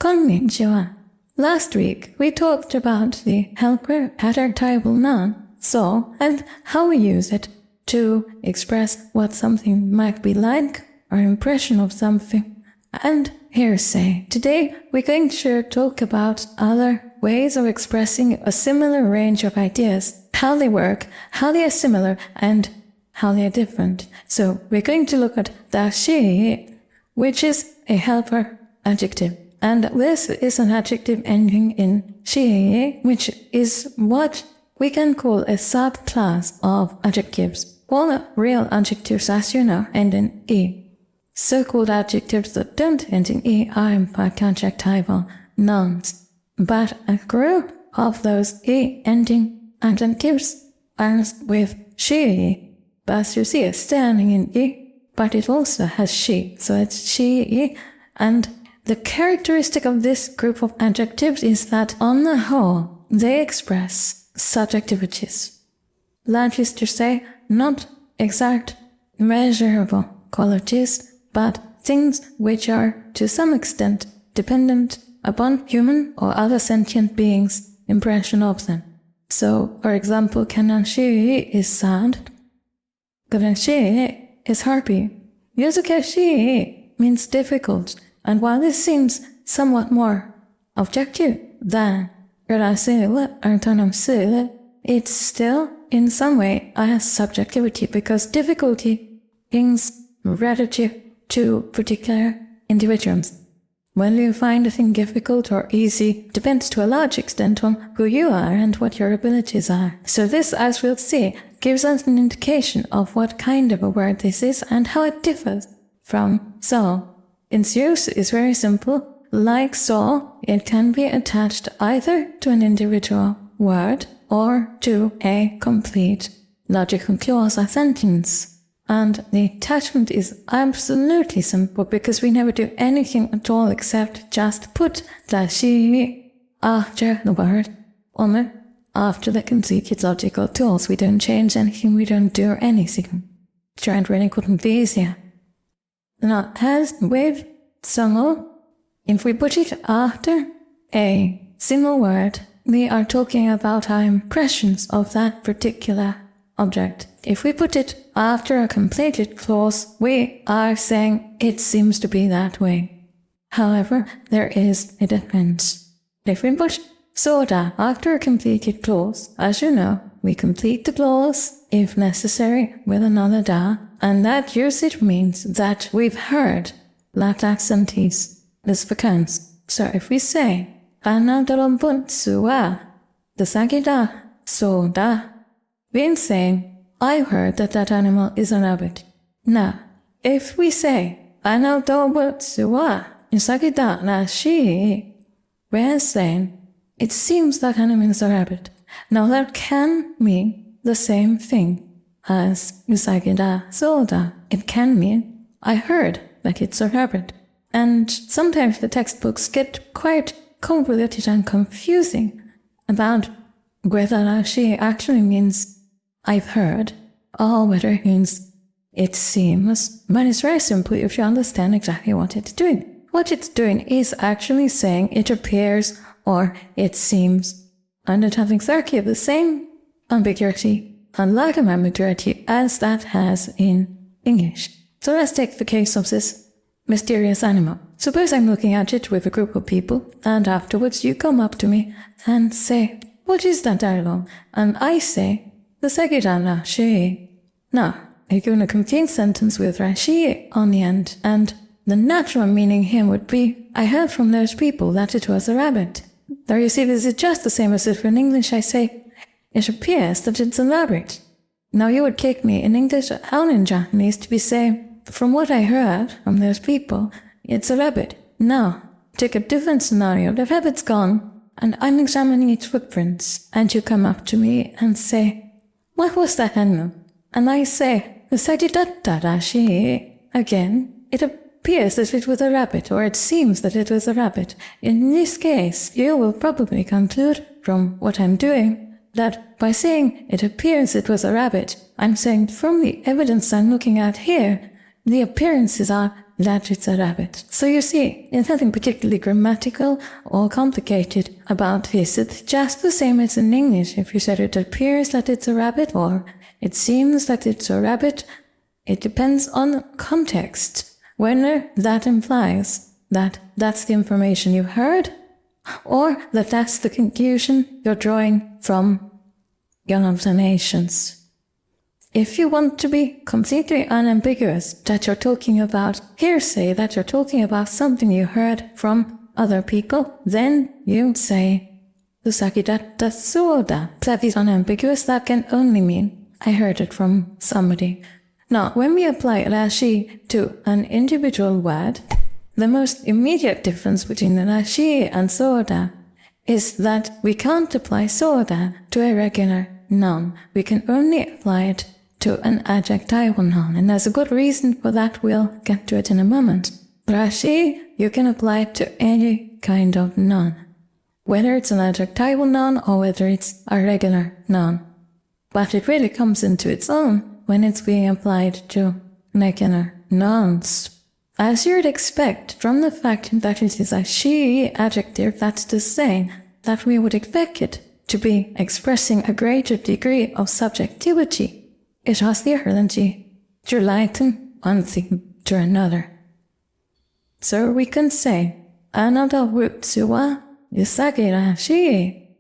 Konnichiwa. Last week, we talked about the helper adjectival noun, so, and how we use it to express what something might be like, our impression of something, and hearsay. Today, we're going to talk about other ways of expressing a similar range of ideas, how they work, how they are similar, and how they are different. So, we're going to look at dashi, which is a helper adjective. And this is an adjective ending in shi, which is what we can call a subclass of adjectives. All real adjectives, as you know, end in e. So-called adjectives that don't end in e are in fact adjectival nouns. But a group of those e-ending adjectives ends with she. As you see, it's standing in e, but it also has she. So it's she, and the characteristic of this group of adjectives is that, on the whole, they express subjectivities. That is to say, not exact, measurable qualities, but things which are, to some extent, dependent upon human or other sentient beings' impression of them. So, for example, kanashi is sad, kanashi is happy. Yuzukashi means difficult. And while this seems somewhat more objective than it's still in some way has subjectivity, because difficulty brings relative to particular individuals. Whether you find a thing difficult or easy depends to a large extent on who you are and what your abilities are. So this, as we'll see, gives us an indication of what kind of a word this is and how it differs from so. Its use is very simple. Like so, it can be attached either to an individual word or to a complete logical clause or sentence. And the attachment is absolutely simple because we never do anything at all except just put dashi after the word, or after the completed logical clause. We don't change anything, we don't do anything. It really couldn't be easier. Now, as with so, if we put it after a single word, we are talking about our impressions of that particular object. If we put it after a completed clause, we are saying it seems to be that way. However, there is a difference. If we put soda after a completed clause, as you know, we complete the clause, if necessary, with another da, and that usage means that we've heard that accent is vacancy. So if we say, the sagida soda, we're saying, I heard that that animal is a rabbit. Now, if we say, sagida nashi, we're saying, it seems that animal is a rabbit. Now that can mean the same thing as Usagida soda. It can mean, I heard that it's a rabbit. And sometimes the textbooks get quite convoluted and confusing about whether she actually means I've heard or whether it means it seems. But it's very simple if you understand exactly what it's doing. What it's doing is actually saying it appears or it seems, and it has exactly the same ambiguity and lack of ambiguity as that has in English. So let's take the case of this mysterious animal. Suppose I'm looking at it with a group of people, and afterwards you come up to me and say, what is that animal? And I say, the Segidana Shi. Now, you're given a complete sentence with Rashi on the end, and the natural meaning here would be, I heard from those people that it was a rabbit. There you see, this is just the same as if in English I say, it appears that it's a rabbit. Now you would kick me in English and in Japanese to be saying, from what I heard from those people, it's a rabbit. Now, take a different scenario. The rabbit's gone, and I'm examining its footprints, and you come up to me and say, what was that animal? And I say, again, it appears that it was a rabbit, or it seems that it was a rabbit. In this case, you will probably conclude from what I'm doing that by saying it appears it was a rabbit, I'm saying from the evidence I'm looking at here, the appearances are that it's a rabbit. So you see, it's nothing particularly grammatical or complicated about this. It's just the same as in English. If you said it appears that it's a rabbit or it seems that it's a rabbit, it depends on context. Whether that implies that that's the information you heard or that that's the conclusion you're drawing from your observations. If you want to be completely unambiguous that you're talking about hearsay, that you're talking about something you heard from other people, then you say, Usagiratta soda. That is unambiguous. That can only mean I heard it from somebody. Now, when we apply rashi to an individual word, the most immediate difference between the rashi and soda is that we can't apply soda to a regular noun. We can only apply it to an adjectival noun, and there's a good reason for that. We'll get to it in a moment. Rashi, you can apply it to any kind of noun, whether it's an adjectival noun or whether it's a regular noun. But it really comes into its own when it's being applied to regular nouns. As you'd expect from the fact that it is a she adjective, that's to say that we would expect it to be expressing a greater degree of subjectivity. It has the ability to liken one thing to another. So we can say, another Anadawutsuwa Yusagira shi.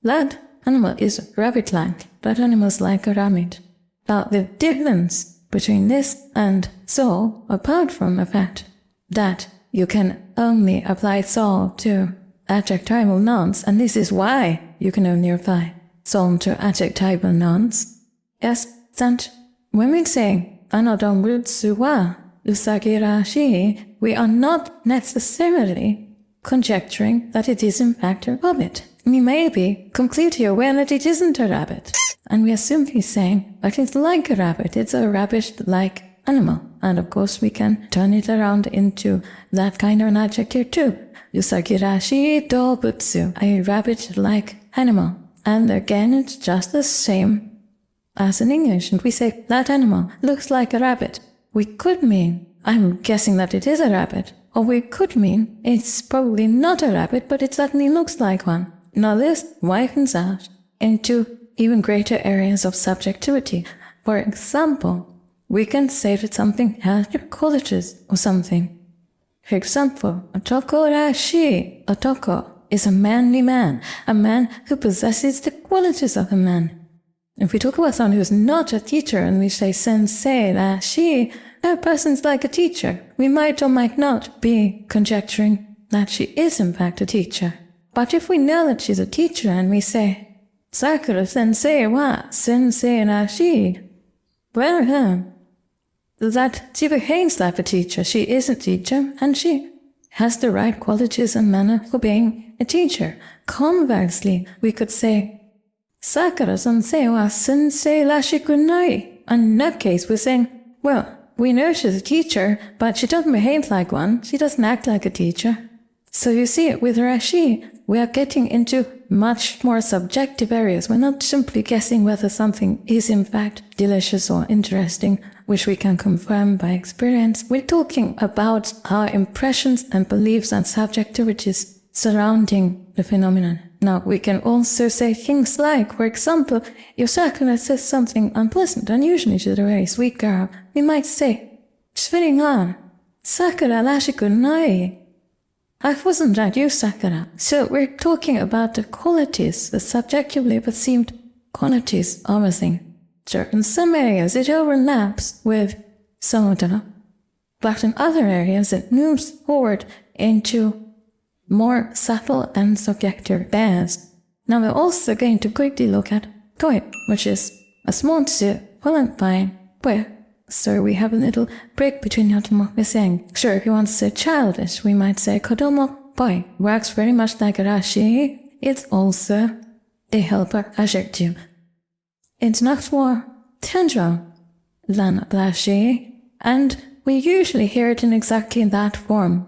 That animal is rabbit-like. That animal is like a rabbit. Now the difference between this and so, apart from the fact that you can only apply so to adjectival nouns, and this is why you can only apply so to adjectival nouns, is that when we say Anadawutsuwa Yusagira shi, we are not necessarily conjecturing that it is in fact a rabbit. We may be completely aware that it isn't a rabbit, and we are simply saying that it's like a rabbit. It's a rabbit-like animal, and of course we can turn it around into that kind of an adjective too. Yusagirashi dobutsu, a rabbit-like animal. And again, it's just the same as in English, and we say that animal looks like a rabbit. We could mean, I'm guessing that it is a rabbit, or we could mean it's probably not a rabbit, but it certainly looks like one. Now this widens out into even greater areas of subjectivity. For example, we can say that something has qualities or something. For example, otoko rashi. Otoko is a manly man, a man who possesses the qualities of a man. If we talk about someone who is not a teacher and we say sensei rashi, that person's like a teacher. We might or might not be conjecturing that she is in fact a teacher. But if we know that she's a teacher and we say, Sakura sensei wa sensei rashi, well, that she behaves like a teacher. She is a teacher and she has the right qualities and manner for being a teacher. Conversely, we could say, Sakura sensei wa sensei rashikunai. And in that case, we're saying, well, we know she's a teacher, but she doesn't behave like one. She doesn't act like a teacher. So you see, with rashi, we are getting into much more subjective areas. We're not simply guessing whether something is in fact delicious or interesting, which we can confirm by experience. We're talking about our impressions and beliefs and subjectivities surrounding the phenomenon. Now, we can also say things like, for example, if Sakura says something unpleasant, and usually she's a very sweet girl, we might say, Shviringan, Sakura rashikunai. I wasn't that you, Sakura. So we're talking about the qualities, the subjectively perceived qualities of a thing. Sure, in some areas it overlaps with soda, but in other areas it moves forward into more subtle and subjective layers. Now we're also going to quickly look at koi, which is a small followed by where. So we have a little break between what we're saying. Sure, if you want to say childish, we might say kodomo boy. Works very much like a rashi. It's also a helper adjective. It's not more tender than rashi, and we usually hear it in exactly that form.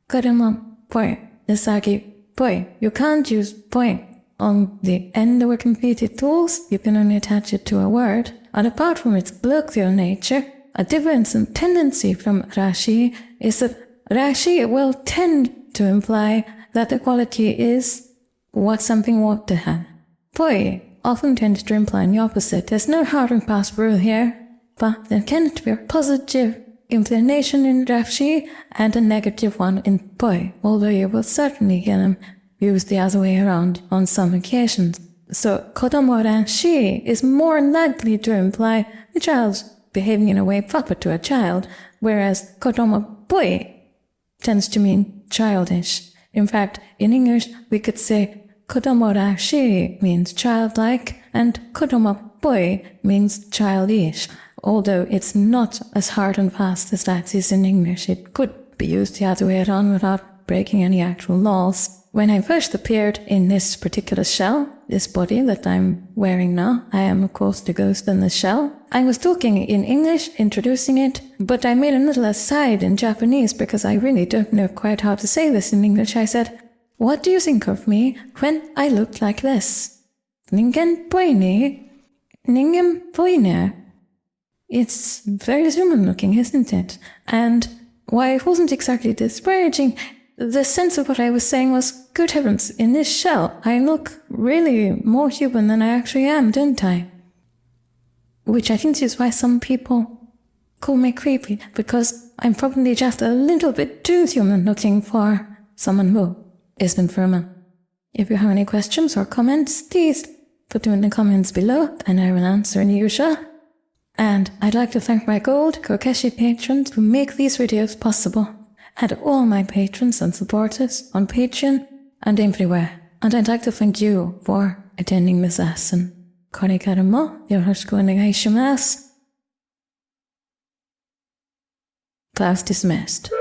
Kodomo boy, isagi boy. You can't use boy on the end of a completed tools. You can only attach it to a word. And apart from its colloquial nature, a difference in tendency from Rashi is that Rashi will tend to imply that the quality is what something ought to have. Poi often tends to imply the opposite. There's no hard and fast rule here, but there can be a positive inclination in Rashi and a negative one in Poi, although you will certainly hear them used the other way around on some occasions. So Kodomo Rashi is more likely to imply the child's behaving in a way proper to a child, whereas Kodomo Poi tends to mean childish. In fact, in English, we could say Kodomo Rashi means childlike and Kodomo Poi means childish. Although it's not as hard and fast as that is in English, it could be used the other way around without breaking any actual laws. When I first appeared in this particular shell, this body that I'm wearing now, I am of course the ghost in the shell, I was talking in English, introducing it, but I made a little aside in Japanese because I really don't know quite how to say this in English. I said, "What do you think of me when I look like this? Ningen poi ni? Ningen poi ne?" It's very human looking, isn't it? And while it wasn't exactly disparaging, the sense of what I was saying was, good heavens, in this shell, I look really more human than I actually am, don't I? Which I think is why some people call me creepy, because I'm probably just a little bit too human looking for someone who isn't human. If you have any questions or comments, please put them in the comments below, and I will answer in usual. And I'd like to thank my Gold Kokeshi patrons who make these videos possible, and all my patrons and supporters on Patreon and everywhere. And I'd like to thank you for attending this lesson. Koregaru mo yoroshiku onegai shimasu. Class dismissed.